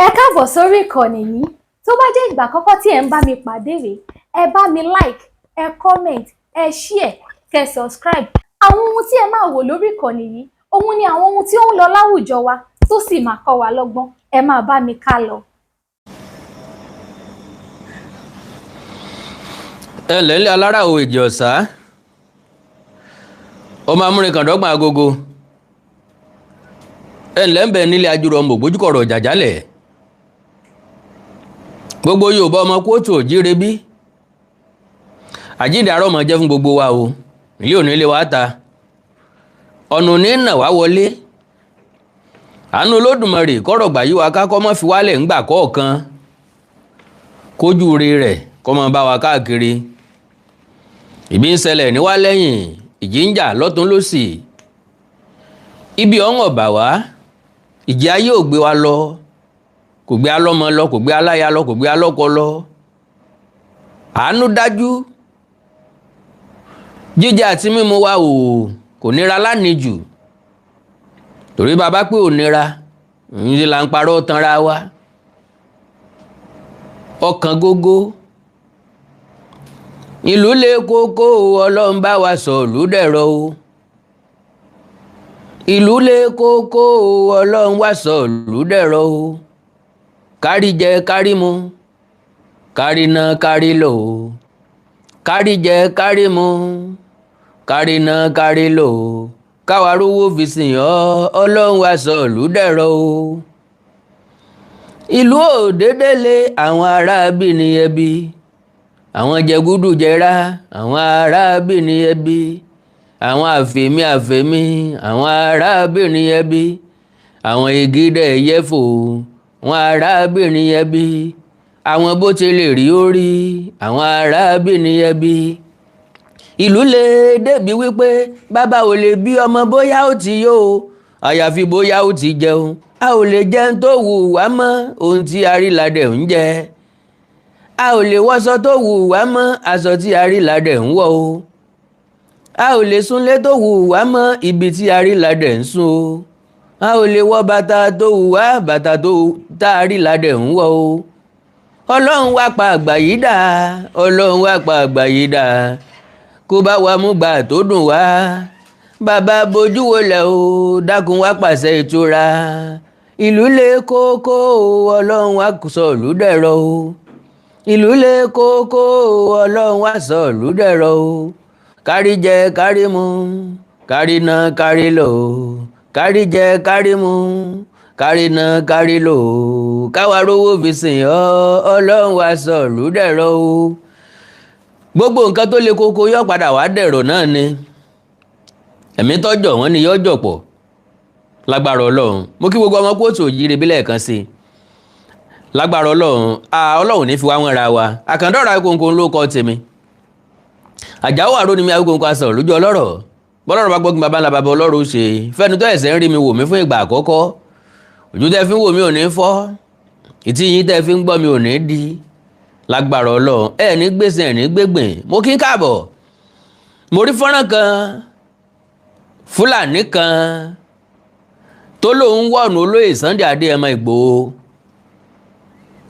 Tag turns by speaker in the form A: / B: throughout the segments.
A: Ẹ káàbọ̀ sórí ìkànnì yìí. Tó bá jẹ́ ìgbà àkọ́kọ́ tí ẹ ń bá mi pàdé rèé, ẹ bá mi like, ẹ comment, ẹ share, kẹ́ subscribe. Àwọn ohun tí ẹ máa wò lórí ìkànnì yìí, òun ni àwọn ohun tí ó ń lọ láwùjọ wa tó sì máa kọ́ wa lọ́gbọ́n. Ẹ máa bá mi ká lọ.
B: Ẹ ǹlẹ́ ńlẹ́ alára o èjì ọ̀sá ọmọ amúrin kàndọ́gbọ̀n agogo ẹ ǹlẹ́ ń bẹ nílé ajúrò ọmọ ògbójúkọ̀rọ̀ jàjálẹ̀ gbogbo Yorùbá ọmọ kóòtù òjíire bí àjíǹde àárọ̀ mọ̀ jẹ́ fún gbogbo wa o ilé òní ilé wa ta ọ̀nà ní nà wá wọlé àánú Olódùmarè kọ́rọ̀ gbà yí wa ká kọ́ mọ́ fi wálẹ̀ ńgbà kọ̀ọ̀kan kójú rẹ̀ kọ́ mọ́ bá wa káàkiri ìbí ń ṣẹlẹ̀ níwá lẹ́yìn ìjì ń jà lọ́tún lósì ibi ọ̀hún ọ̀bà wá ìjì ayé ò gbé wa lọ kò gbé alọ́mọ lọ kò gbé aláya lọ kò gbé alọ́kọ lọ àánú dájú jíjẹ àti mímu wa ò kò nira lánìjù torí bàbá pé ò nira ń là ń parọ́ tanra wa ọkàn gógó ìlú lè kókó Ọlọ́run bá wa sọ ìlú dẹ̀rọ̀ o ìlú lè kókó Ọlọ́run wá sọ ìlú dẹ̀rọ̀ o kárí jẹ kárí mu kárí ná kárí lò ó kárí jẹ kárí mu kárí ná kárí lò ó káwa rówó fi sìn ọ́ Ọlọ́run wá sọ ìlú dẹ̀rọ̀ o ìlú ò dédé lé àwọn aráabí ní ẹbí àwọn jẹgúdú jẹrá àwọn aráabí ní ẹbí àwọn àfẹ̀mí àwọn aráabí ní ẹbí àwọn igídẹ yẹfò àwọn aráabí ní ẹbí àwọn bó ti lè rí orí àwọn aráabí ní ẹbí ìlú lè débi wípé bàbá ò lè bí ọmọ bóyá ó ti yó o àyàfi bóyá ó ti jẹun a ò lè jẹun tó wù wá mọ́ ohun tí aríladẹ̀ ń jẹ a ò lè wọṣọ tó wù wá mọ́ aṣọ tí aríladẹ̀ ń wọ̀ o a ò lè súnlé tó wù wá mọ́ ibi tí aríladẹ̀ ń sùn o a ò lè wọ bàtà tó wù wá bàtà tó tá aríladẹ̀ ń wọ̀ o Ọlọ́run wá pa Àgbàyé dà Ọlọ́run wá pa Àgbàyé dà kó bá wa mú gbà tó dùn wá bàbá bojú wọlé o dákun wá pàṣẹ ìtura ìlú lè kókó Ọlọ́run wá sọ ìlú dẹ̀rọ̀ o ìlú lè kókó Ọlọ́run wá sọ ìlú dẹ̀rọ̀ o kárí jẹ kárí mu kárí ná kárí lò ó kárí jẹ kárí mu kárí ná kárí lò ó káwa rówó fi sìn ọ́ Ọlọ́run wá sọ ìlú dẹ̀rọ̀ o gbogbo nǹkan tó le koko yọ padà wá dẹ̀rọ̀ náà ni ẹ̀mí tọ́jọ̀ wọ́n ni yọ́jọ̀ pọ̀ lágbára Ọlọ́run mo kí gbogbo ọmọ kóòtù òjíire bí lẹ́ẹ̀kan sí i lágbára Ọlọ́run ní fi wá wọn ra wa àkàndọ́ra Ikunne ló kọ́ tèmi àjáwó àrò ni mi Ikunne aṣọ lójú ọlọ́rọ̀ bọ́lọ́rọ̀ bá gbọ́gbìn bàbá ńlá bàbá ọlọ́run ṣe fẹ́ni tó ẹ̀sẹ̀ ń rí mi wò mí fún ìgbà àkọ́kọ́ ojú tẹ́ fi ń wò mí ò ní fọ́ ìtí yín tẹ́ fi ń gbọ́ mi ò ní di lágbára Ọlọ́run ẹ̀ ní gbèsè ẹ̀ ní gbégbìn mo kí n káàbọ̀ mo rí fọ́nrán kan Fúlàní kan tó lóun wọ̀nù olóyè Sunday Adéyẹmọ Ìgbòho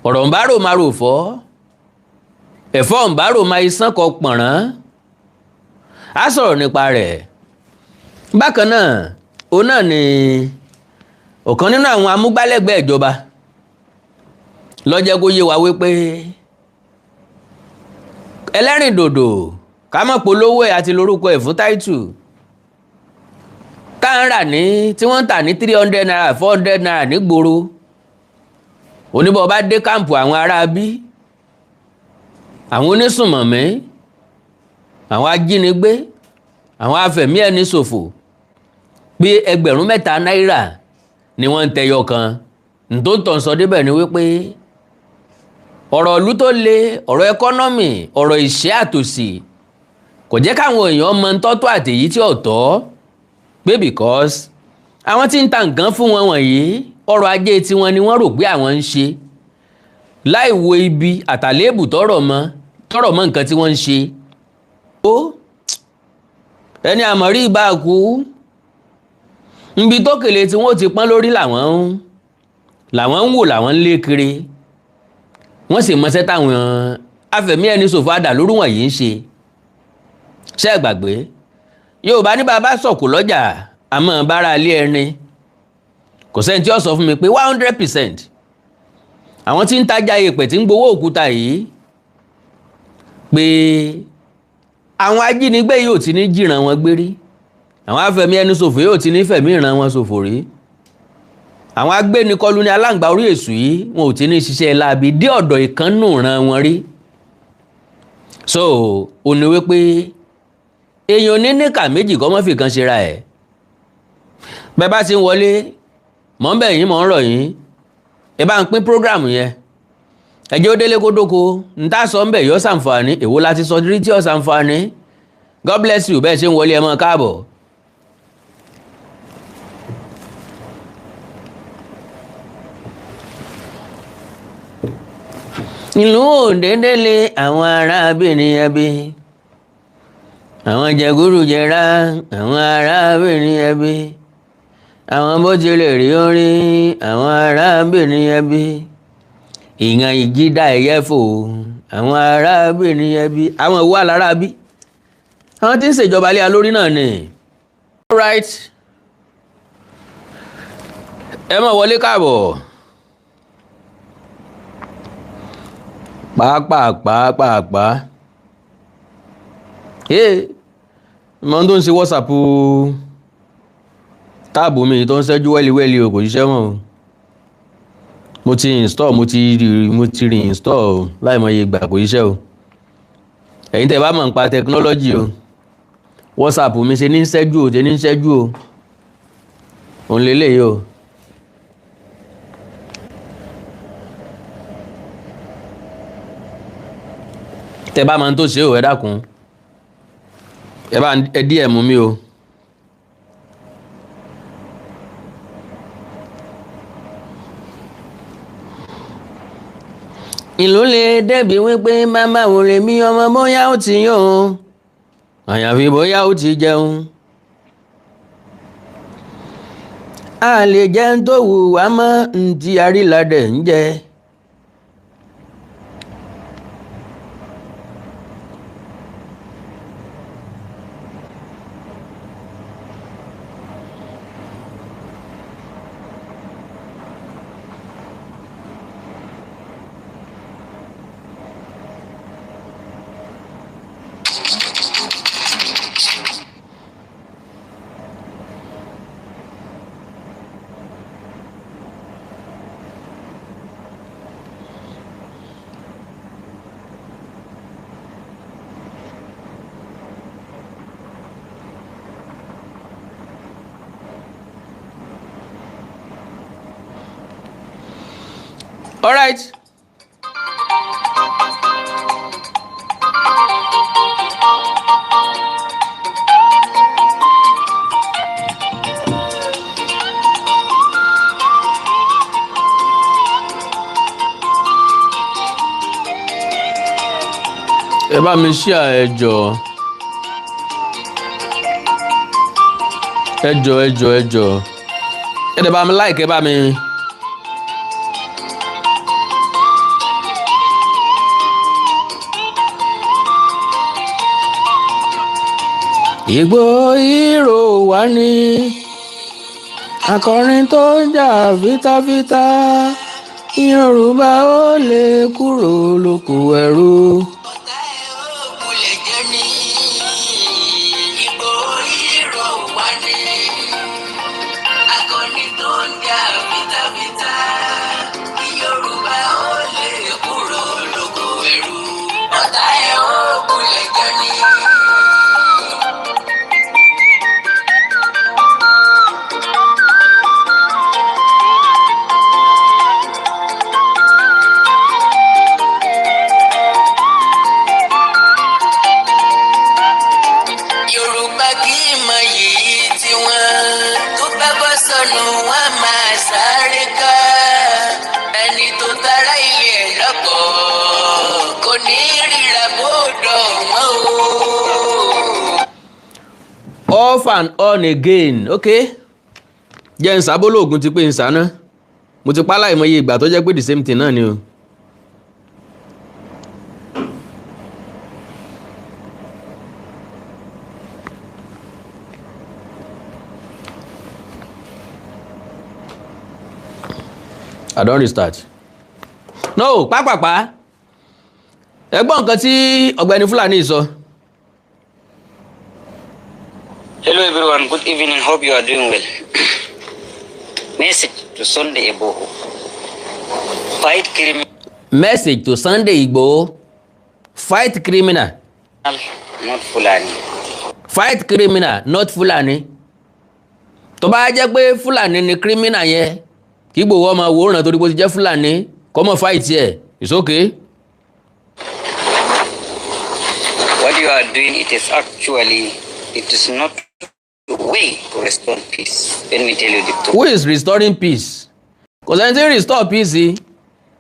B: ọ̀rọ̀ ń bá rò máa rò fọ́ ẹ̀fọ́ ń bá rò máa isán kọ pọ̀nrán á sọ̀rọ̀ nípa rẹ̀ bákan náà òun náà ni ọ̀kan nínú àwọn amúgbálẹ́gbẹ̀ẹ́ ìjọba ló jẹ́ kó yé wa wípé ẹlẹ́rìndòdò ká mọ̀ polówó ẹ̀ àti lórúkọ ẹ̀ fún táìtù tá ń rà ní tí wọ́n ń tà ní 300 naira 400 naira nígboro oníbọ̀ bá dé káàmpù àwọn aráabí àwọn onísùnmọ̀mí àwọn ajínigbé àwọn afẹ̀mí ẹni ṣòfò pé ẹgbẹ̀rún 3 náírà ni wọ́n ń tẹyọ kan tó ń tàn sọ débẹ̀ ni wípé ọ̀rọ̀ ìlú tó le ọ̀rọ̀ ẹkọ́nọ́mì ọ̀rọ̀ ìṣẹ́ àtòsí kò jẹ́ káwọn èèyàn mọ tọ́tọ́ àtèyí tí ò tọ́ pé because àwọn tí ń ta nǹkan fún wọn wọ̀nyí ọrọ̀ ajé tiwọn ni wọ́n rò pé àwọn ń ṣe láì wo ibi àtàlébù tọ́rọ̀ mọ́ nǹkan tí wọ́n ń ṣe ó ẹni àmọ̀rí ìbá kú nbi tó kèlè tí wọ́n ti pọ́n lórí làwọn ń làwọn ń wò làwọn ń lé kiri wọ́n sì mọṣẹ́ táwọn afẹ̀mí ẹni ṣòfò àdà lórí wọ̀nyí ń ṣe ṣé gbàgbé Yorùbá ní bàbá sọ̀kò lọ́jà àmọ́ bára ilé ẹni kò sẹ́ni tí ó sọ fún mi pé 100% àwọn tí ń tajà èèpẹ̀ tí ń gbowó òkúta yìí pé àwọn ajínigbé yóò ti ní jìràn wọn gbérí àwọn afẹ̀mí ẹni ṣòfò yóò ti ní fẹ̀mí ìran wọn ṣòfò rí àwọn agbénikọlù ní aláǹgbá orí èṣù yìí wọn ò ti ní ṣiṣẹ́ láabi dé ọ̀dọ̀ ìkànnù ran wọn rí so ò ní wípé èèyàn ní níkà méjì kọ́ mọ́ fi kan ṣera ẹ̀ bẹ́ẹ̀ bá ti ń wọlé mọ̀ ń bẹ̀ yín mọ̀ ń rọ̀ yín ẹ bá ń pín prógráàmù yẹn ẹ jẹ́ ó délé kó dóko ń tá sọ ń bẹ̀ yọ sàǹfààní èwo láti sọ rí tí ó sàǹfààní God bless you bẹ́ẹ̀ ṣe ń wọlé ẹ mọ́ káàbọ̀. ìlú òdèdélé àwọn arábìnrin ẹbí àwọn jẹgúrú jẹrá àwọn arábìnrin ẹbí àwọn bó ti lè rí orí àwọn arábìnrin ẹbí ìyàn ìjídá ẹ̀yẹ́fò àwọn arábìnrin ẹbí àwọn ìwọ alára bí àwọn tí ń ṣèjọba lé alórí náà ni. Alright ẹ mọ̀ wọlé káàbọ̀. pàápàá mọ́ tó ń ṣe WhatsApp táàbù mi tó ń ṣẹ́jú wẹ́líwẹ́lí o kò ṣiṣẹ́ mọ́ mo ti install mo ti reinstall láìmọye ìgbà kò ṣiṣẹ́ o ẹ̀yin tẹ́ bá mọ̀ nípa technology o WhatsApp mi ṣe ní ṣẹ́jú o òun lélẹ́yìí o. tẹ bá máa ń tó ṣe ò ẹ dákun ẹ bá ẹ díẹ̀ mú mi o. ìlú lè dẹ́bi wípé màmá ò lè mí ọmọ bóyá ó ti yó o àyàfi bóyá ó ti jẹun. a lè jẹun tó wù wá mọ́ ntí aríládẹ̀ ń jẹ. All right. Ẹ bá mi share ẹ jọ̀ọ́. Ẹ jọ̀ọ́. Ẹ dẹ̀ bá mi like ẹ bá mi. Ìgbò ìrò wá ní akọrin tó ń jà fitafita Yorùbá ó lè kúrò lóko ẹrú. Off and on again, okay? Jẹ́ ń sábólógún ti pé ń sáná. mo ti pa láìmọye ìgbà tó jẹ́ pé the same thing náà ni o. I don't restart. No, pápápá. Ẹgbọ́n nǹkan tí Ọ̀gbẹ́ni Fúlàní sọ.
C: Hello everyone, good evening, hope you are doing well. Message to Sunday Igboho. Fight criminal.
B: Message to Sunday Igboho. Fight criminal.
C: Not Fulani.
B: Fight criminal, not Fulani. Tó bá jẹ́ pé Fulani ni criminal yẹn, kí Igboho ọmọ wòran torí pé ó ti jẹ́ Fulani, kó má fight yẹ. It's okay.
C: What you are doing, it is not the way to restore peace. Let me tell you the truth.
B: Who is restoring peace? Kò sẹ́ni tí ń restore peace yìí.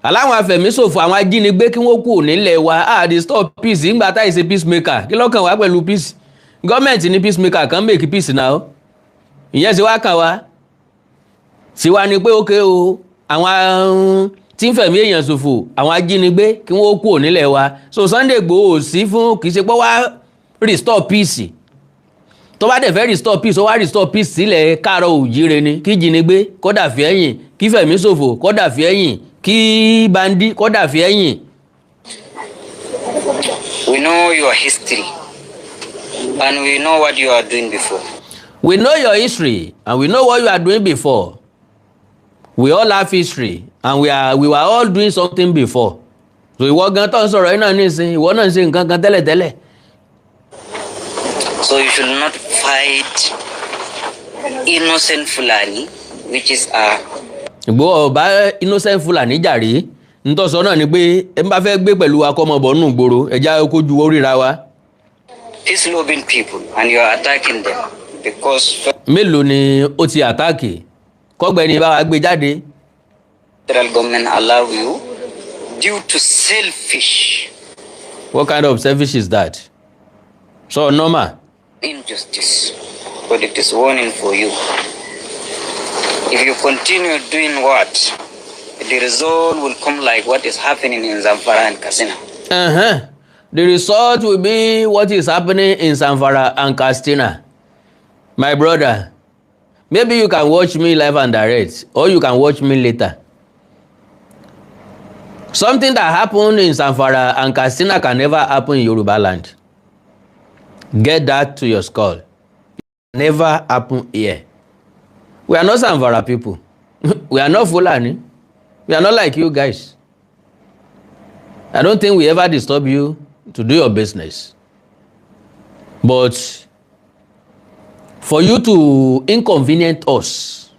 B: Aláwọn afẹ̀míṣòfò àwọn ajínigbé kí wọ́n kú nílẹ̀ wa restore peace nígbà tá ìṣe peacemaker. Kí ló kàn wá pẹ̀lú peace? Gọ́ọ̀mẹ̀ntì ní peacemaker kan make peace now. Ìyẹn sì wá kàn wá. Sì wá ní pé ókè o, àwọn tí ń fẹ̀mí èèyàn ṣòfò, àwọn ajínigbé kí wọ́n kú nílẹ̀ wa. So Sunday Igboho sí fún kì í ṣe pé wá restore peace. Tó bá dẹ̀ fẹ́ restore peace, ó wá restore peace sílẹ̀ káàárọ̀ òjíire ni. Kí jínigbé kó dà fi ẹ̀yìn, kí fẹ̀mí ṣòfò kó dà fi ẹ̀yìn, kí Bandit kó dà fi ẹ̀yìn.
C: We know your history and we know what you are doing before.
B: We know your history and we know what you are doing before. We all have history and we were all doing something before. So ìwọ gan tó ń sọ̀rọ̀ yìí náà nísìn, ìwọ náà ń ṣe nǹkan kan tẹ́lẹ̀tẹ́lẹ̀.
C: So you should not fight innocent Fulani, which is
B: Ìgbò ọba innocent Fulani jàre. Ntọ́sọ náà ni pé ẹ bá fẹ́ gbé pẹ̀lú akọ́mọbọ̀ nù gbòòrò ẹja kojú oríra wa.
C: peace-loving people and you are attacking them because
B: Mélòó ni ó ti àtáàkì? Kọ́gbẹ́ni bá wa gbé jáde.
C: federal government allow you due to selfish.
B: What kind of selfish is that? So normal.
C: Injustice, but it is warning for you. If you continue doing what, the result will come like what is happening in Zamfara and Katsina.
B: The result will be what is happening in Zamfara and Katsina. My brother, maybe you can watch me live and direct, or you can watch me later. Something that happened in Zamfara and Katsina can never happen in Yoruba land. Get that to your skull. Never happen here. We are not Zamfara people. We are not Fulani. We are not like you guys. I don't think we ever disturb you to do your business. But for you to inconvenience us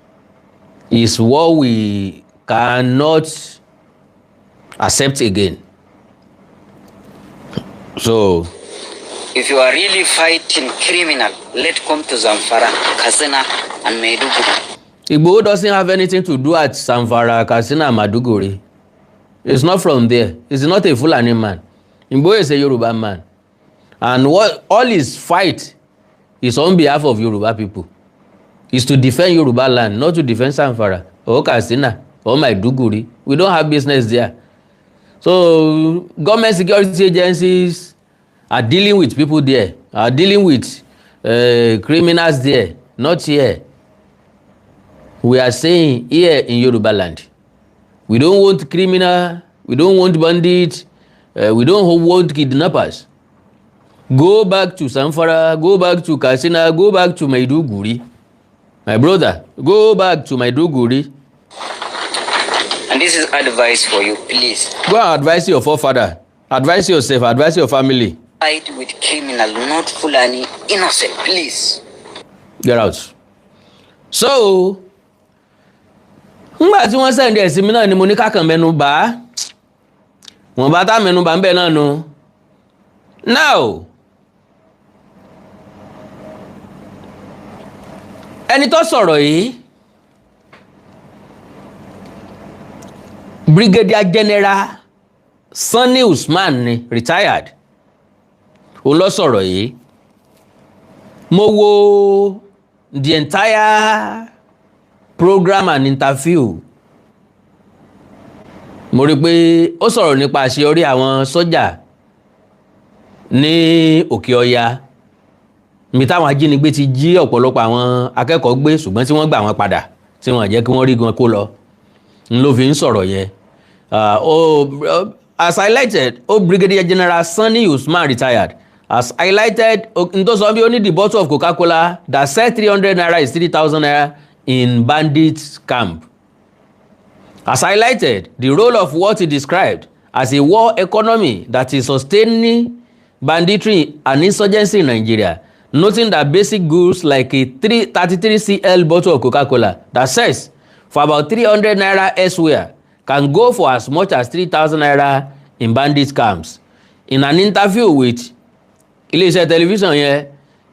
B: is what we cannot accept again. So
C: if you are really fighting criminal, let's come to Zamfara, Katsina, and Maiduguri.
B: Igboho doesn't have anything to do at Zamfara, Katsina, and Maiduguri. It's not from there. He's not a Fulani man. Igboho is a Yoruba man. And what all his fight is on behalf of Yoruba people. Is to defend Yoruba land, not to defend Zamfara or Katsina or Maiduguri. We don't have business there. So government security agencies are dealing with people there, are dealing with criminals there, not here. We are saying here in Yoruba land, we don't want criminal, we don't want bandits, we don't want kidnappers. Go back to Zamfara, go back to Katsina, go back to Maiduguri. My brother, go back to Maiduguri.
C: And this is advice for you, please.
B: Go and advise your forefather, advise yourself, advise your family.
C: Fight with criminal, not Fulani innocent, please.
B: Get out. So, nígbà tí wọ́n send ẹ̀ sí mi náà ni mo ní kákan mẹ́nu bà. Wọ́n bá tá mẹ́nu bà ń bẹ̀ náà nu. Now, ẹni tó sọ̀rọ̀ yìí, Brigadier General Sani Usman ni retired. Ó lọ sọ̀rọ̀ yìí. Mo wo the entire program and interview mo rí pé ó sọ̀rọ̀ nípa àṣeyọrí àwọn sọ́jà ní Òkè Ọya mi táwọn ajínigbé ti jí ọ̀pọ̀lọpọ̀ àwọn akẹ́kọ̀ọ́ gbé ṣùgbọ́n tí wọ́n gbà wọ́n padà tí wọ́n jẹ́ kí wọ́n rí wọn kó lọ n ló fi ń sọ̀rọ̀ yẹn. As highlighted, Brigadier General Sani Usman retired as highlighted n tó sọ bí ó ní the bottle of Coca-Cola that sell 300 naira is 3,000 naira in Bandit camp. As highlighted, the role of what he described as a war economy that is sustaining banditry and insurgency in Nigeria, noting that basic goods like a 33 cl bottle of Coca-Cola that sells for about 300 naira elsewhere can go for as much as 3,000 naira in bandit camps. In an interview with ilé-iṣẹ́ television yẹn,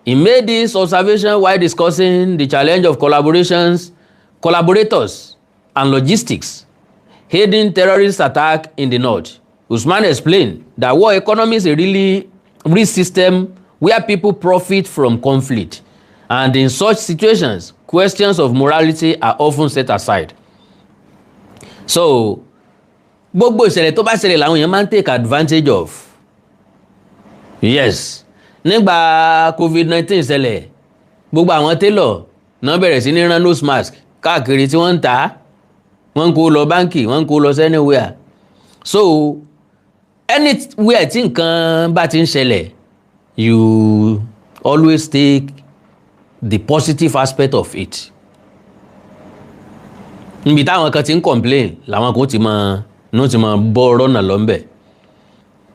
B: he made this observation while discussing the challenge of collaborators and logistics aiding terrorist attack in the north. Usman explained that war economy is a really real system where people profit from conflict, and in such situations, questions of morality are often set aside. So, gbogbo ìṣẹ̀lẹ̀ tó bá ṣẹlẹ̀ làwọn èèyàn máa ń take advantage of. Yes, nígbà COVID-19 ṣẹlẹ̀, gbogbo àwọn tailor náà bẹ̀rẹ̀ sí ní rán nose mask káàkiri tí wọ́n ń tà á. Wọ́n kó lọ báńkì, wọ́n kó lọ anywhere. So, anywhere tí nǹkan bá ti ń ṣẹlẹ̀, you always take the positive aspect of it. Níbi táwọn kan ti ń complain làwọn kan ti máa bọ́ rọ́nà lọ́nbẹ̀.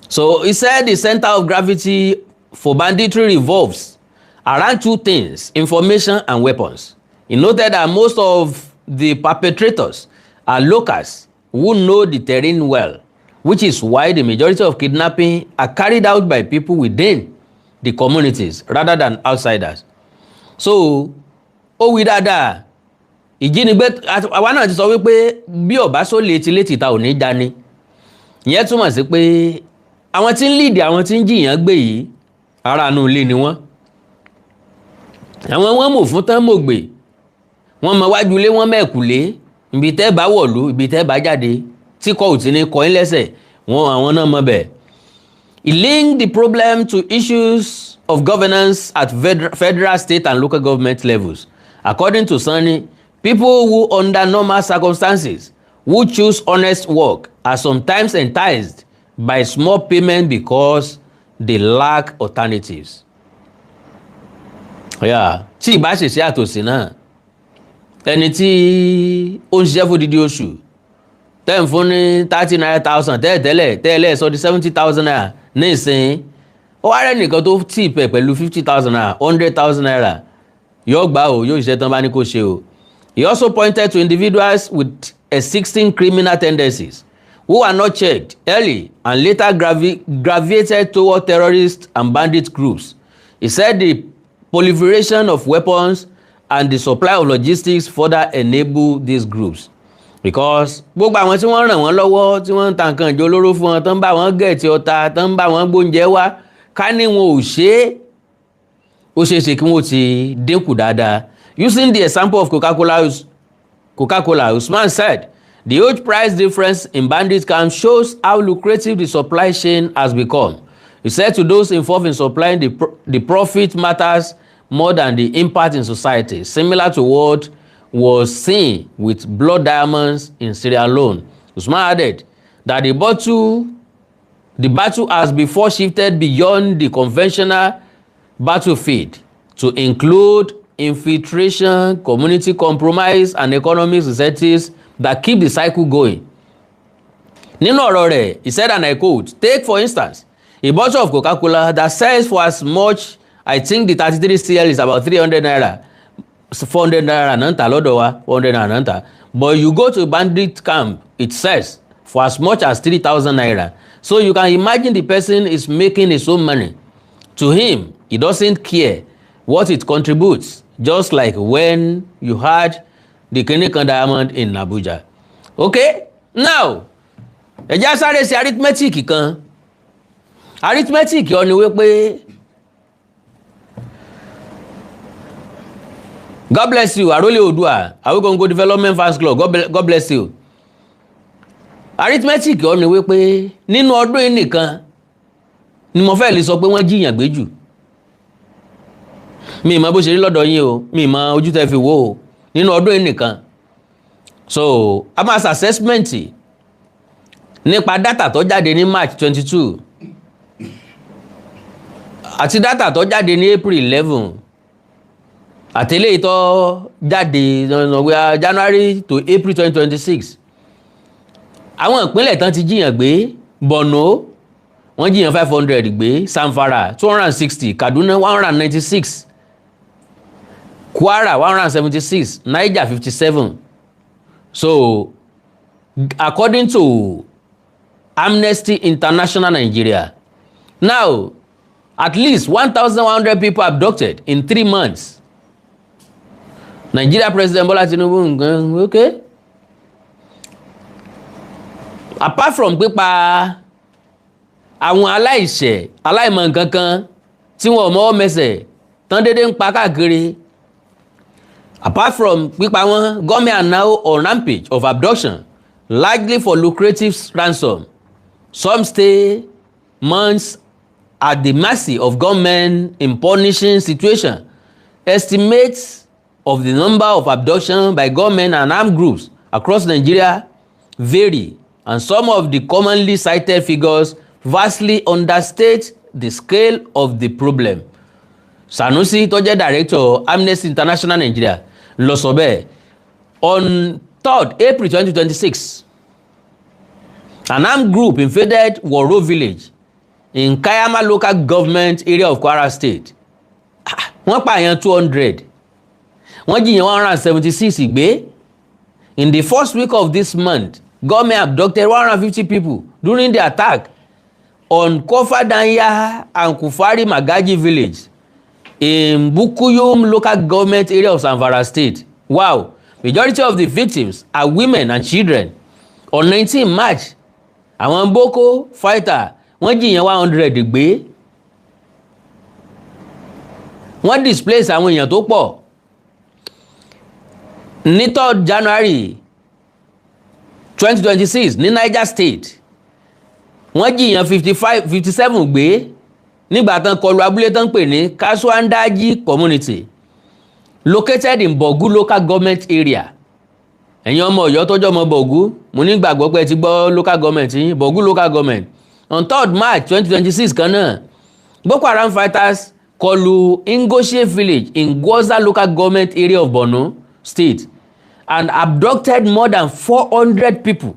B: So he said the center of gravity for banditry revolves around two things: information and weapons. He noted that most of the perpetrators are locals who know the terrain well, which is why the majority of kidnapping are carried out by people within the communities rather than outsiders. So ó wí dáadáa, ìjínigbé àwa náà ti sọ wípé bí ọ̀bá sólè ti létí ta ò ní dání. Ìyẹn túmọ̀ sí pé àwọn tí ń lead àwọn tí ń jìyàn gbé yìí ará inú ilé ni wọ́n. Àwọn wọ́n mọ̀ fún tán mọ̀ gbé, wọ́n mọ wájú ilé wọ́n mẹ́kùlé, ibi tẹ́ bá wọ̀lú ibi tẹ́ bá jáde tí kò tí ní kọ́ ń lẹ́sẹ̀ wọn àwọn náà mọ̀ bẹ́ẹ̀. He linked the problem to issues of governance at federal, state and local government levels. According to Sani, people who under normal circumstances who choose honest work are sometimes enticed by small payment because they lack alternatives. Tí ìbá ṣèṣe àtòsí náà, ẹni tí ó ń ṣiṣẹ́ fún dídí oṣù tẹ́ ń fún ní 39,000 tẹ́lẹ̀ sọ di 70,000 naira ní ìsìn, ó wá rẹ̀ nìkan tó tì pẹ̀ pẹ̀lú 50,000 naira 100,000 naira yóò gbà ó yóò ṣiṣẹ́ tán bá ní kó ṣe o. He also pointed to individuals with existing criminal tendencies who are not checked early and later gravitated toward terrorist and bandit groups. He said the proliferation of weapons and the supply of logistics further enable these groups. Because gbogbo àwọn tí wọ́n ràn wọ́n lọ́wọ́ tí wọ́n ń ta nǹkan ìjọ olóró fún wọn tán bá wọn gẹ̀ẹ́tì ọta tán bá wọn gbóúnjẹ wá ká ní wọn ò ṣe é, ó ṣeé ṣe kí wọ́n ti dínkù dáadáa. Using the example of Coca-Cola, Usman said the huge price difference in bandit camps shows how lucrative the supply chain has become. He said to those involved in supplying, the profit matters more than the impact in society, similar to what was seen with blood diamonds in Sierra Leone. Usman added that the battle has before shifted beyond the conventional battlefield to include infiltration, community compromise, and economic incentives that keep the cycle going. Nínú ọ̀rọ̀ rẹ̀, he said, and I quote, "Take for instance a bottle of Coca-Cola that sells for as much, I think the 33 cl is about 300 naira, 400 naira náà ń tà lọ́dọ̀ wa, 400 naira náà ń tà. But you go to bandit camp, it sells for as much as 3,000 naira. So you can imagine the person is making his own money. To him, he doesn't care what it contributes, just like when you had the Ikunne diamond in Abuja." Okay, now ẹ já sáré sí arithmetic kan. Arithmetic ọ ni wípé God bless you, Arole Odua, Awikongo Development Fans Club, God bless you. arithmetic ọ̀ ni wípé nínú ọdún yìí nìkan ni mo fẹ́ lè sọ pé wọ́n jiyàn gbé jù. Mi mọ̀ bó ṣe rí lọ́dọ̀ yín o, mi mọ̀ ojú tẹ́ fi wò ó nínú ọdún yìí nìkan. So a máa ṣe assessment nípa data tó jáde ní March 22 àti data tó jáde ní April 11 àti eléyìí tó jáde January to April 2026. Àwọn ìpínlẹ̀ tán ti jiyàn gbé: Borno wọ́n jiyàn 500 gbé, Zamfara 260, Kaduna 196, Kwara 176, Niger 57. So according to Amnesty International Nigeria, now at least 1,100 people abducted in 3 months. Nigeria President Bola Tinubu, okay? Apart from pípa àwọn aláìṣẹ̀ aláìmọ̀ nǹkan kan tí wọn ò mọ́wọ́ mẹsẹ̀ tán dédé ń pa káàkiri, apart from pípa wọn, government are now on rampage of abduction, largely for lucrative ransom. Some stay months at the mercy of government in punishing situation. Estimates of the number of abductions by government and armed groups across Nigeria vary, and some of the commonly cited figures vastly understate the scale of the problem. Sanusi tó jẹ́ director Amnesty International Nigeria ló sọ bẹ́ẹ̀. On 3rd April 2026, an armed group invaded Woro village in Kayama local government area of Kwara State. Wọ́n pààyàn 200. Wọ́n jiyàn 176 gbé. In the first week of this month, government abducted 150 people during the attack on Kofadanya and Kufari Magaji village in Bukuyum local government area of Zamfara State. Wow! Majority of the victims are women and children. On 19 March, àwọn Boko fighter wọ́n jiyàn 100 gbé. Wọ́n displace àwọn èèyàn tó pọ̀. Ní 3rd January 2026 ní Niger State, wọ́n jiyàn 57 gbé nígbà tán kọlu abúlé tán pè ní Kasuandaji community located in Bogu local government area. Ẹ̀yin ọmọ Ọ̀yọ́ tọ́jọ́ ọmọ Bogu, mo ní gbàgbọ́ pé ti gbọ́ local government yín, Bogu local government. On 3rd March 2026 kan náà, Boko Haram fighters kọlu Ingoshe village in Gwoza local government area of Borno State and abducted more than 400 people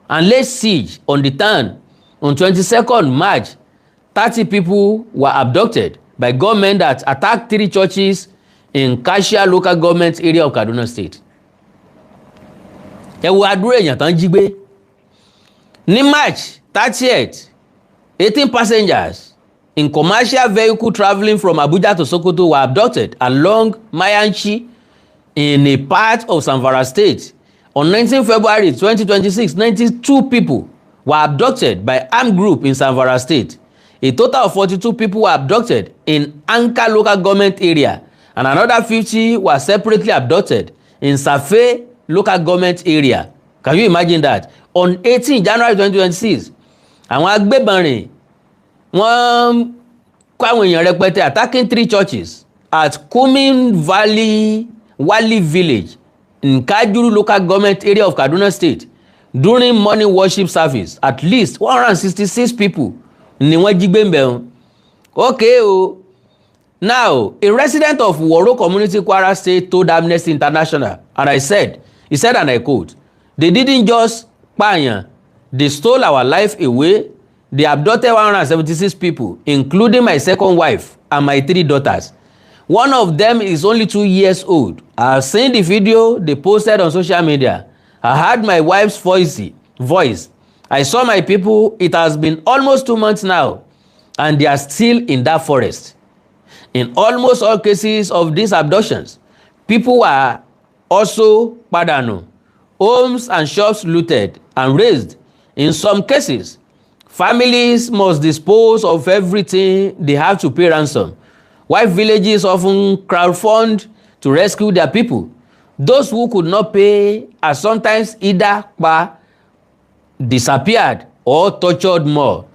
B: and laid siege on the town. On 22nd March, 30 people were abducted by government that attacked 3 churches in Kashia local government area of Kaduna State. Ẹ wo àdúrà èèyàn tán jí gbé. Ní March 30th, 18 passengers in commercial vehicle traveling from Abuja to Sokoto were abducted along Mayanchi in a part of Zamfara State. On 19 February 2026, 92 people were abducted by armed group in Zamfara State. A total of 42 people were abducted in Anka local government area, and another 50 were separately abducted in Safe local government area. Can you imagine that? On 18 January 2026, àwọn agbébọn rìn wọ́n kó àwọn èèyàn rẹpẹtẹ attacking 3 churches at Kumin Valley Wali village in Kajuru local government area of Kaduna State. During morning worship service, at least 166 people ni wọ́n jí gbé ń bẹ̀. Okay o. Now, a resident of Woro community Kwara State told Amnesty International, and he said, and I quote, "They didn't just pààyàn, they stole our life away. They abducted 176 people, including my second wife and my 3 daughters. One of them is only 2 years old. I have seen the video they posted on social media. I heard my wife's voice. I saw my people. It has been almost 2 months now, and they are still in that forest. In almost all cases of these abductions, people were also pardoned, homes and shops looted and razed. In some cases, families must dispose of everything they have to pay ransom, while villages often crowdfund to rescue their people. Those who could not pay are sometimes either pa disappeared or tortured more.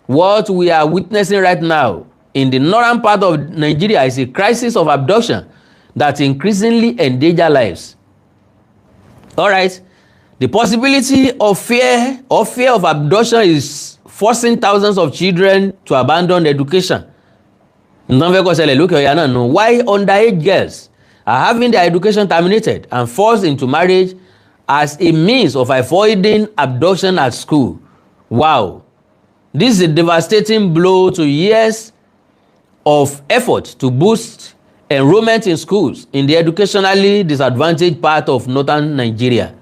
B: What we are witnessing right now in the northern part of Nigeria is a crisis of abduction that increasingly endanger lives. All right, the possibility of fear of abduction is forcing thousands of children to abandon education. Why underage girls are having their education terminated and forced into marriage as a means of avoiding abduction at school. Wow. This is a devastating blow to years of effort to boost enrollment in schools in the educationally disadvantaged part of northern Nigeria.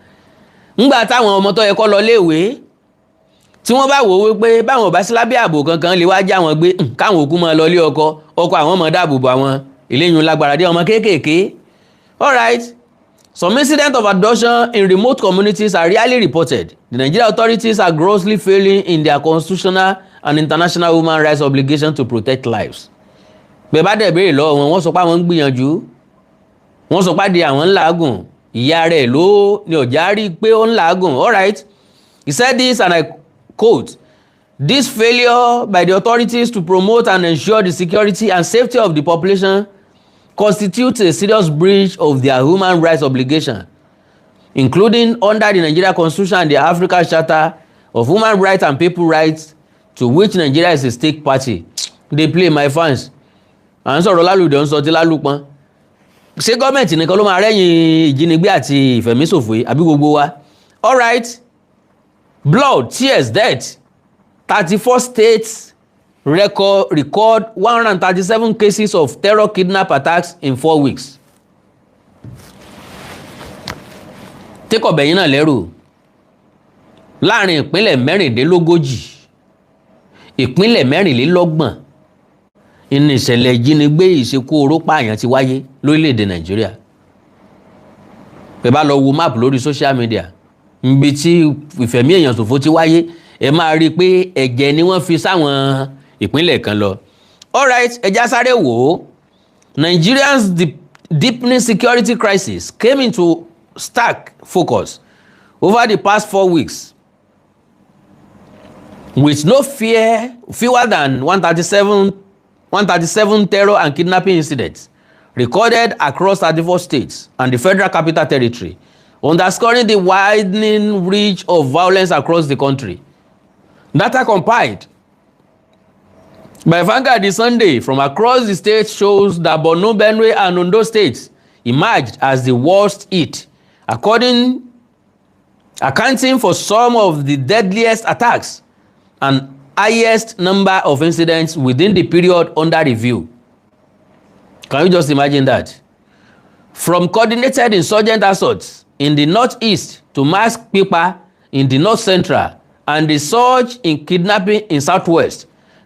B: Ńgbà táwọn ọmọ tó yẹ kó lọ léèwé tí wọ́n bá wò wípé báwọn bá sí lábẹ́ ààbò kankan lè wá já wọn gbé káwọn òkú máa lọ lé ọkọ àwọn ọmọ dáàbò bò àwọn eléyìn lágbára dé ọmọ kéékèèké. All right. Some incidents of abduction in remote communities are rarely reported. The Nigerian authorities are grossly failing in their constitutional and international human rights obligation to protect lives. Bẹ́ẹ̀ bá dẹ̀ béèrè lọ́wọ́ wọn sọ pé àwọn ń gbìyànjú. Wọ́n sọ pé àwọn ń làágùn. Ìyá rẹ̀ ló ní ọ̀já rí pé ó ń làágùn. All right. He said this, and I quote, "This failure by the authorities to promote and ensure the security and safety of the population constitutes a serious breach of their human rights obligation, including under the Nigeria Constitution and the African Charter of Human Rights and People Rights, to which Nigeria is a stake party." They play, my fans. À ń sọ̀rọ̀ lálùdẹ̀ ń sọ ti lálùpọ̀n. Ṣé gọ́ọ̀mẹ̀ntì nìkan ló máa rẹ́yìn ìjínigbé àti ìfẹ̀míṣòfò yìí àbí gbogbo wa? All right. Blood, tears, death. 34 states record 137 cases of terror kidnap attacks in 4 weeks. Tẹ́kọ̀ bẹ̀yìn náà lẹ́rù. Láàrin ìpínlẹ̀ mẹ́rìndínlógójì, ìpínlẹ̀ mẹ́rìnlélọ́gbọ̀n, ìní ìṣẹ̀lẹ̀ ìjínigbé ìṣekú oró pààyàn ti wáyé lórílẹ̀‐èdè Nàìjíríà. Pẹ̀ bá lọ wo map lórí social media, níbi tí ìfẹ̀mí èèyàn ṣòfò ti wáyé, ẹ máa rí i pé ẹ̀jẹ̀ ni wọ́n fi sáwọn ìpínlẹ̀ kan lọ. All right, ẹja sáré wò ó. Nigerians' deepening security crisis came into stark focus over the past 4 weeks, with no fewer than 137 terror and kidnapping incidents recorded across 34 states and the Federal Capital Territory, underscoring the widening reach of violence across the country. Data compiled by Vanguard this Sunday from across the state shows that Borno, Benue, and Ondo states emerged as the worst hit, accounting for some of the deadliest attacks and highest number of incidents within the period under review. Can you just imagine that? From coordinated insurgent assaults in the northeast to mass kidnapping in the north central and the surge in kidnapping in southwest,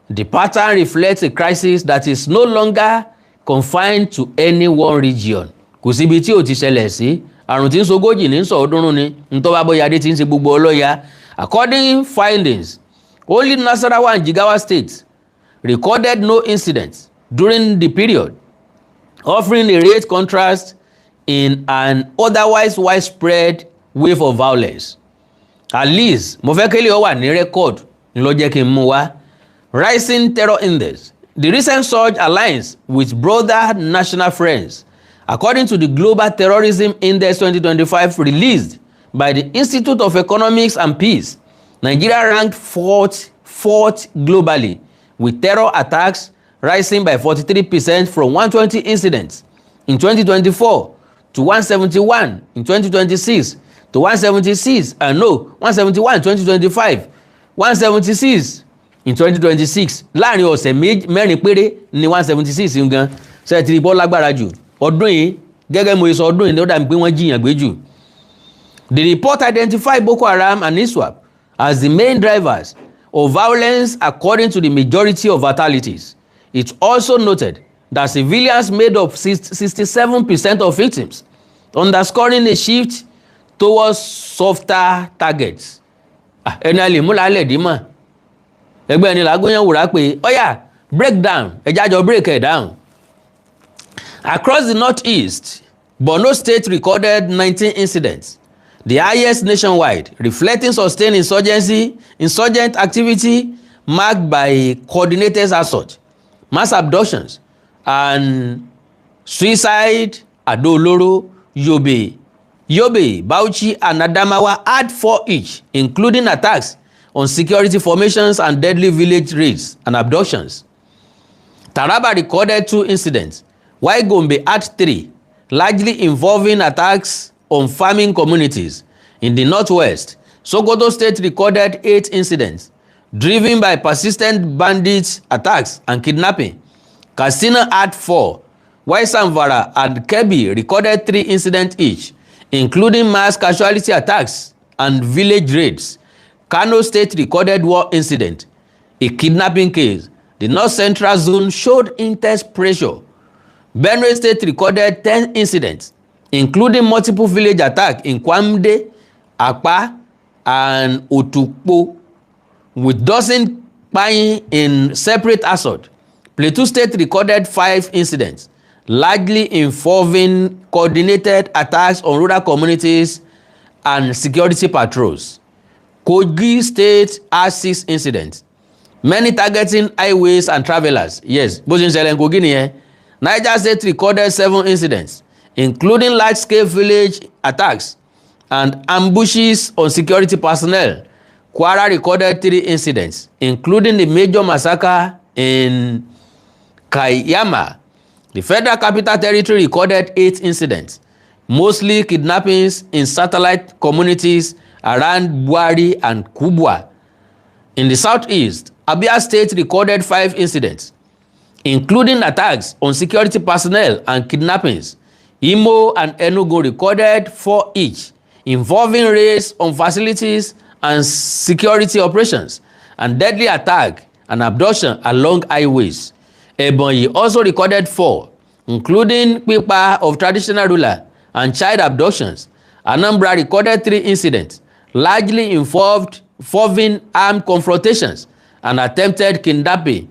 B: the pattern reflects a crisis that is no longer confined to any one region. Kò síbi tí ò ti ṣẹlẹ̀ sí, àrùn tí ń sogójì ní sọ̀ọ́dúnrún ni, ntọ́ba bóyá dé tí ń ṣe gbogbo ọlọ́ya. According findings, only Nasarawa and Jigawa states recorded no incidents during the period, offering a rare contrast in an otherwise widespread wave of violence. At least, mo fẹ́ kélé ó wà ní record ló jẹ́ kí n mú wá. Rising terror index. The recent surge aligns with broader national trends. According to the Global Terrorism Index 2025 released by the Institute of Economics and Peace, Nigeria ranked fourth globally, with terror attacks rising by 43% from 120 incidents in 2024 to 171 in 2026 to 171 in 2025, 176 in 2026. Láàrin ọ̀sẹ̀ mẹ́rin péré ní 176 ń gan ṣe ti rí bọ́ lágbára jù. Ọdún yìí gẹ́gẹ́ mo sọ ọdún yìí ló dàbí pé wọ́n jiyàn gbé jù. The report identified Boko Haram and ISWAP as the main drivers of violence according to the majority of fatalities. It also noted that civilians made up 67% of victims, underscoring a shift towards softer targets. Ẹni a lè mú lálẹ́ dì mọ́. Ẹgbẹ́ ẹni làágóyàn wùrà pé ọ̀yà break down ẹja jọ break it down. Across the northeast, Borno State recorded 19 incidents, the highest nationwide, reflecting sustained insurgent activity marked by coordinated assault, mass abductions, and suicide. Ado Oloro, Yobe, Bauchi, and Adamawa had 4 each, including attacks on security formations and deadly village raids and abductions. Taraba recorded 2 incidents, while Gombe had 3, largely involving attacks on farming communities. In the northwest, Sokoto State recorded 8 incidents, driven by persistent bandit attacks and kidnapping. Katsina had 4, while Zamfara and Kebbi recorded 3 incidents each, including mass casualty attacks and village raids. Kano State recorded 1 incident, a kidnapping case. The North Central Zone showed intense pressure. Benue State recorded 10 incidents, including multiple village attacks in Kwamde, Apa, and Otukpo, with dozens dying in separate assault. Plateau State recorded 5 incidents, largely involving coordinated attacks on rural communities and security patrols. Kogi State had 6 incidents, many targeting highways and travelers. Yes, bó ṣe ń ṣẹlẹ̀ Kogi nìyẹn. Niger State recorded 7 incidents, including large-scale village attacks and ambushes on security personnel. Kwara recorded 3 incidents, including the major massacre in Kayama. The Federal Capital Territory recorded 8 incidents, mostly kidnappings in satellite communities around Buari and Kubwa. In the southeast, Abia State recorded 5 incidents, including attacks on security personnel and kidnappings. Imo and Enugu recorded 4 each, involving raids on facilities and security operations, and deadly attack and abduction along highways. Ebonyi also recorded 4, including pipa of traditional ruler and child abductions. Anambra recorded 3 incidents, largely involving armed confrontations and attempted kidnapping.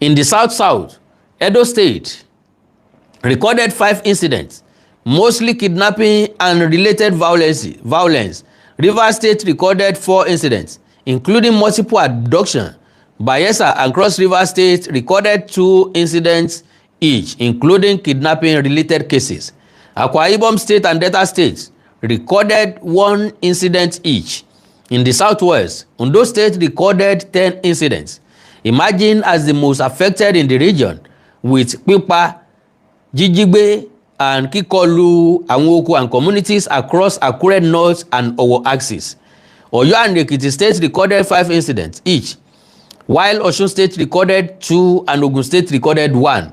B: In the South-South, Edo State recorded 5 incidents, mostly kidnapping and related violence. Rivers State recorded 4 incidents, including multiple abductions. Bayelsa and Cross River State recorded 2 incidents each, including kidnapping-related cases. Akwa Ibom State and Delta State recorded 1 incident each. In the Southwest, Ondo State recorded 10 incidents, emerging as the most affected in the region, with Pipa, Jijigbe, and Kikolu, Anwoko, and communities across Akure North and Owo axis. Oyo and Ekiti State recorded 5 incidents each, while Osun State recorded 2 and Ogun State recorded 1.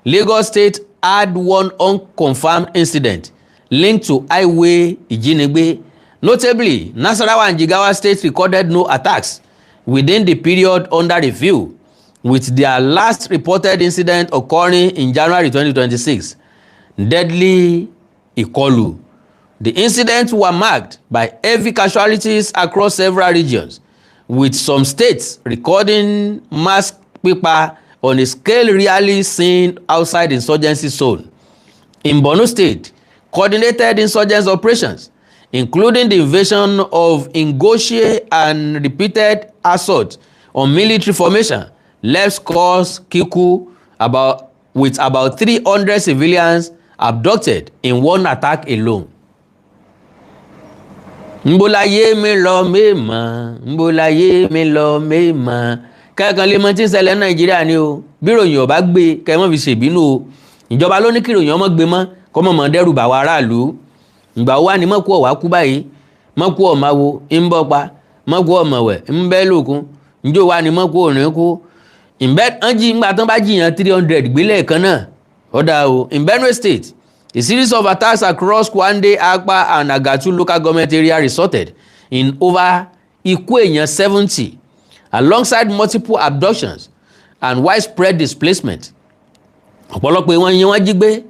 B: Lagos State had 1 unconfirmed incident linked to highway Ijinigbe. Notably, Nasarawa and Jigawa State recorded no attacks within the period under review, with their last reported incident occurring in January 2026. Deadly Ikolu. The incidents were marked by heavy casualties across several regions, with some states recording mass pipa on a scale rarely seen outside insurgency zone. In Borno State, coordinated insurgency operations, including the invasion of Ngoshie and repeated assault on military formation, left scores Kiku with about 300 civilians abducted in 1 attack alone. Mbolaye mi lọ mẹ́mọ́, mbolaye mi lọ mẹ́mọ́. Kẹ́kàn lè mọ tí ń ṣẹlẹ̀ ní Nàìjíríà ni o. Bí ìròyìn ọba gbé kẹ́mọ́ fi ṣèbínú o. Ìjọba ló ní kí ìròyìn ọmọ gbé mọ́ kọ́mọ̀ mọ́ dẹ́rù bà wá aráàlú. Ìgbà wo wá ni mọ́kú ọ̀wá kú báyìí? Mọ́kú ọ̀ma wo ń bọ́ pa? Mọ́kú ọ̀mọ̀wẹ̀ ń bẹ́ lókun? Ǹjọ́ wa ni mọ́kú òrìn kú? Ìbẹ́ ńgbà tán bá jiyàn 300 gbélé kan náà. Ọ̀dà o. In Benue State, a series of attacks across Kwande, Agba, and Agatu local government area resulted in over Ikunne 70, alongside multiple abductions and widespread displacement. Ọ̀pọ̀lọpọ̀ wọn yẹn wọ́n jí gbé,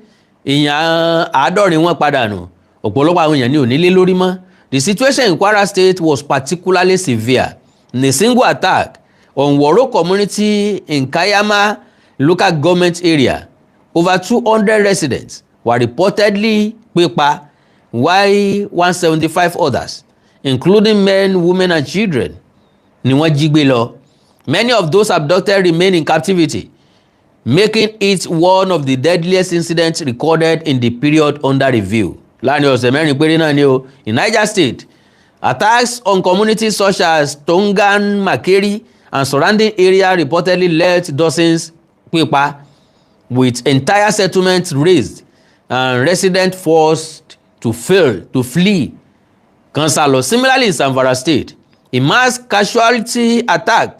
B: èèyàn 70 wọn padà nù. Ọ̀pọ̀lọpọ̀ àwọn èèyàn ní onílé lórí mọ́. The situation in Kwara State was particularly severe. In a single attack on Woro community in Kayama local government area, over 200 residents were reportedly pipa, while 175 others, including men, women, and children, ni wọ́n jí gbé lọ. Many of those abducted remain in captivity, making it one of the deadliest incidents recorded in the period under review. Láàrin ọ̀sẹ̀ mẹ́rin péré náà ni o. In Niger State, attacks on communities such as Tongan, Makeri, and surrounding area reportedly left dozens pípa, with entire settlements razed and residents forced to flee. Kan sá lọ. Similarly, in Zamfara State, a mass casualty attack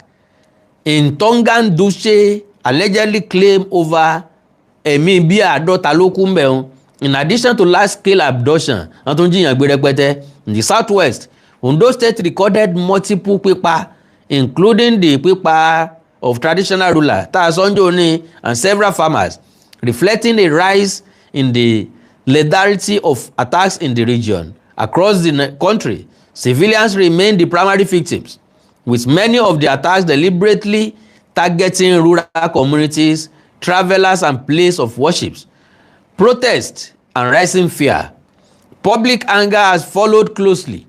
B: in Tongan Dutse allegedly claimed over ẹ̀mí bíi 50 ló kú ńbẹ̀. In addition to large-scale abduction, wọ́n tún jiyàn gbé rẹpẹtẹ. In the southwest, Ondo State recorded multiple pípa, including the pípa of traditional ruler tá a sọ́njọ́ ní and several farmers, reflecting a rise in the lethality of attacks in the region. Across the country, civilians remain the primary victims, with many of the attacks deliberately targeting rural communities, travelers, and places of worship. Protest and rising fear. Public anger has followed closely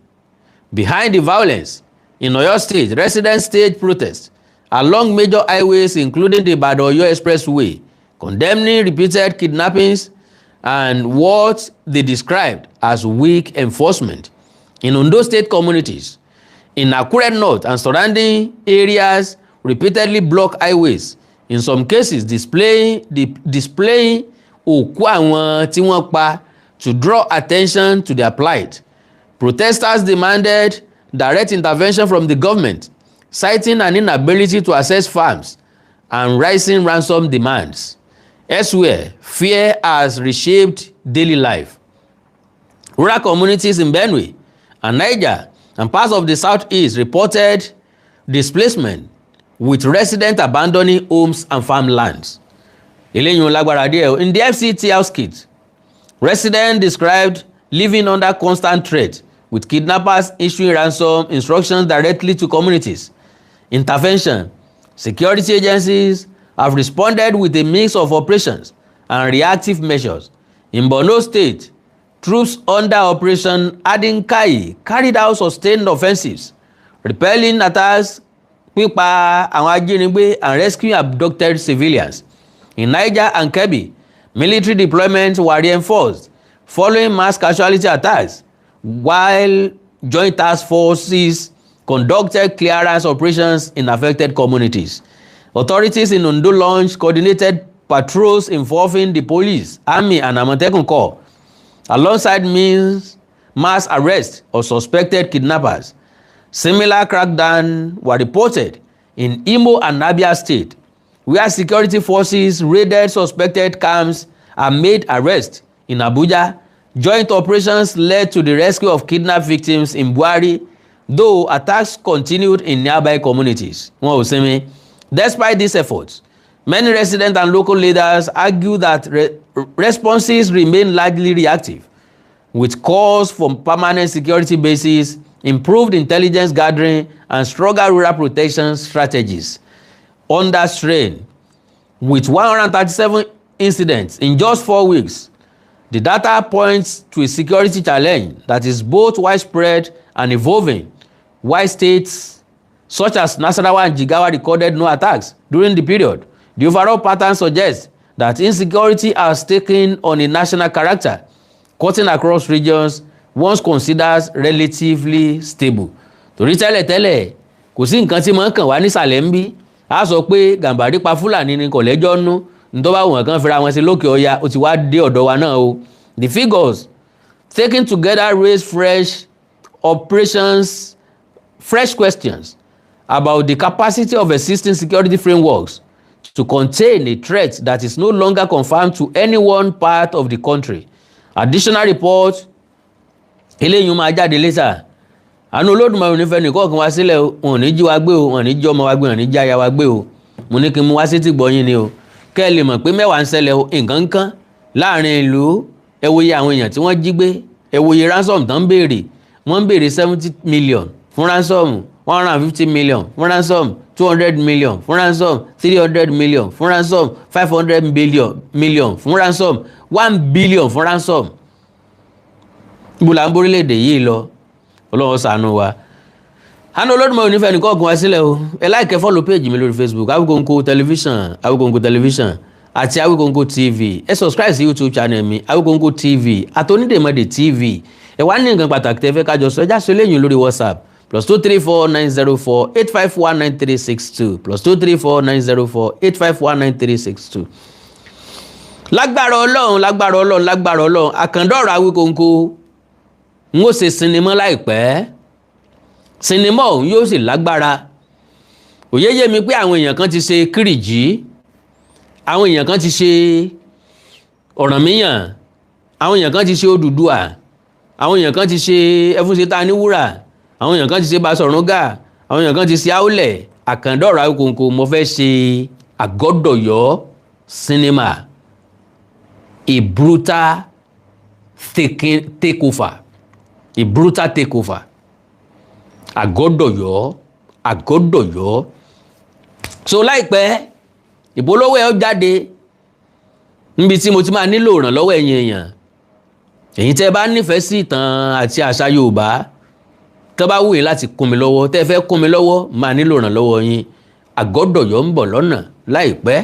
B: behind the violence. In Oyo State, residents staged protests along major highways, including the Ibadan-Oyo Expressway, condemning repeated kidnappings and what they described as weak enforcement. In Ondo State communities, in Akure North and surrounding areas, repeatedly block highways, in some cases displaying òkú àwọn tí wọ́n pa to draw attention to their plight. Protesters demanded direct intervention from the government, citing an inability to access farms and rising ransom demands. Elsewhere, fear has reshaped daily life. Rural communities in Benue and Niger and parts of the southeast reported displacement, with residents abandoning homes and farmlands. Eléyìí lágbára díẹ̀. In the FCT outskirts, residents described living under constant threat, with kidnappers issuing ransom instructions directly to communities. Intervention. Security agencies have responded with a mix of operations and reactive measures. In Borno State, troops under Operation Adinkai carried out sustained offensives, repelling attacks, pípa àwọn ajínigbé, and rescuing abducted civilians. In Niger and Kebbi, military deployments were reinforced following mass casualty attacks, while joint task forces conducted clearance operations in affected communities. Authorities in Ondo launched coordinated patrols involving the police, army, and Amotekun Corps, alongside mass arrests of suspected kidnappers. Similar crackdowns were reported in Imo and Abia State, where security forces raided suspected camps and made arrests. In Abuja, joint operations led to the rescue of kidnapped victims in Buari, though attacks continued in nearby communities. Despite these efforts, many residents and local leaders argue that responses remain largely reactive, with calls for permanent security bases, improved intelligence gathering, and stronger rural protection strategies. Under strain, with 137 incidents in just 4 weeks, the data points to a security challenge that is both widespread and evolving. While states such as Nasarawa and Jigawa recorded no attacks during the period, the overall pattern suggests that insecurity has taken on a national character, cutting across regions once considered relatively stable. Torí tẹ́lẹ̀tẹ́lẹ̀ kò sí nǹkan tí mọ̀ kàn wá nísàlẹ̀ ń bí. A sọ pé Gàmbàrí pa Fúlàní ní kò lẹ́jọ́ nú, nítorí báwọn kan fira wọn sí lókè ọya, ó ti wá dé ọ̀dọ̀ wa náà o. The figures taken together raise fresh questions about the capacity of existing security frameworks to contain a threat that is no longer confined to any one part of the country. Additional reports eléyìí máa jáde later. Àánú Olódùmarè onífẹ́ nìkan kan wá sílẹ̀ o, wọn ò ní jí wa gbé o, wọn ò ní jí ọmọ wa gbé, wọn ò ní jí aya wa gbé o. Mo ní kí n mú wá sí ti gbọ́yìn ni o. Kẹ́ ẹ lè mọ̀ pé mẹ́wàá ń ṣẹlẹ̀ o, nǹkan kan láàrin ìlú. Ẹ wòye àwọn èèyàn tí wọ́n jí gbé, ẹ wòye ransom tán béèrè. Wọ́n ń béèrè 70 million fún ransom, 150 million fún ransom, 200 million fún ransom, 300 million fún ransom, 500 million fún ransom, 1 billion fún ransom. níbo là ń borílẹ̀-èdè yìí lọ Ọlọ́run ṣàánú wa. àná Olódùmarè ò ní fẹ́ nìkan ọ̀gùn wá sílẹ̀ o. ẹ like ẹ follow page mi lórí Facebook Awikonko television àti Awikonko TV. ẹ subscribe sí YouTube channel mi Awikonko TV àti Onídèmọdé TV. ẹ wá ní nǹkan pàtàkì tẹ́ fẹ́ kájọ sọ ẹ já sọ lẹ́yìn lórí WhatsApp +234 904 851 9362 +234 904 851 9362. lágbára Ọlọ́run àkàndọ̀rọ̀ Awikonko n ó ṣe sinimá láìpẹ́. sinimá ọ̀hún yóò sì lágbára. òye yé mi pé àwọn èèyàn kan ti ṣe Kírìjí, àwọn èèyàn kan ti ṣe Ọ̀rànmíyàn, àwọn èèyàn kan ti ṣe Odùduwà, àwọn èèyàn kan ti ṣe Ẹfúnṣetá Níwúrà, àwọn èèyàn kan ti ṣe Basọ̀rún Gáà, àwọn èèyàn kan ti ṣe Àwùlẹ̀. àkàndọ̀rọ̀ Awikonko mo fẹ́ ṣe Àgọ́dọ̀yọ́ sinimá, a brutal takeover, a brutal takeover. Àgọ́dọ̀yọ́. so láìpẹ́ ìpolówó ẹ̀ ó jáde níbi tí mo ti máa nílò ìrànlọ́wọ́ ẹ̀yin èèyàn. èyí tẹ́ bá nífẹ̀ẹ́ sí ìtàn àti àṣà Yorùbá tẹ́ bá wù yín láti kún mi lọ́wọ́, tẹ́ fẹ́ kún mi lọ́wọ́ máa nílò ìrànlọ́wọ́ yín. Àgọ́dọ̀yọ́ ń bọ̀ lọ́nà láìpẹ́.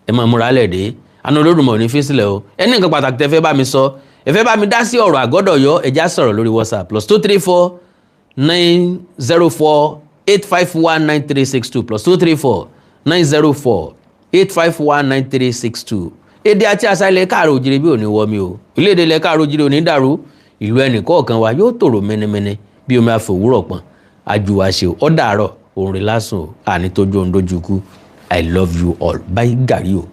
B: ẹ máa múra lẹ́ẹ̀dẹ́. àná Olódùmarè ò ní fi sílẹ̀ o. ẹni nǹkan pàtàkì tẹ́ fẹ́ bá mi sọ, ẹ fẹ́ bá mi dá sí ọ̀rọ̀ Àgọ́dọ̀yọ́, ẹ já sọ̀rọ̀ lórí WhatsApp +234 904 851 9362 +234 904 851 9362. èdè àti àṣà ilẹ̀ káàrọ̀ òjìrè bí òní wọ́ mi o. ilé-èdè ilẹ̀ káàrọ̀ òjìrè òní dàrú. ìlú ẹnìkọ̀ọ̀kan wa yóò tòrò mẹ́nẹ́mẹ́nẹ́ bí omi àfòwúrọ̀ pọ̀n. àjùwàṣe ò dàárọ̀ òun rè lásùn ò àní tójú òun dójú kú. I love you all. Bye gàrí o.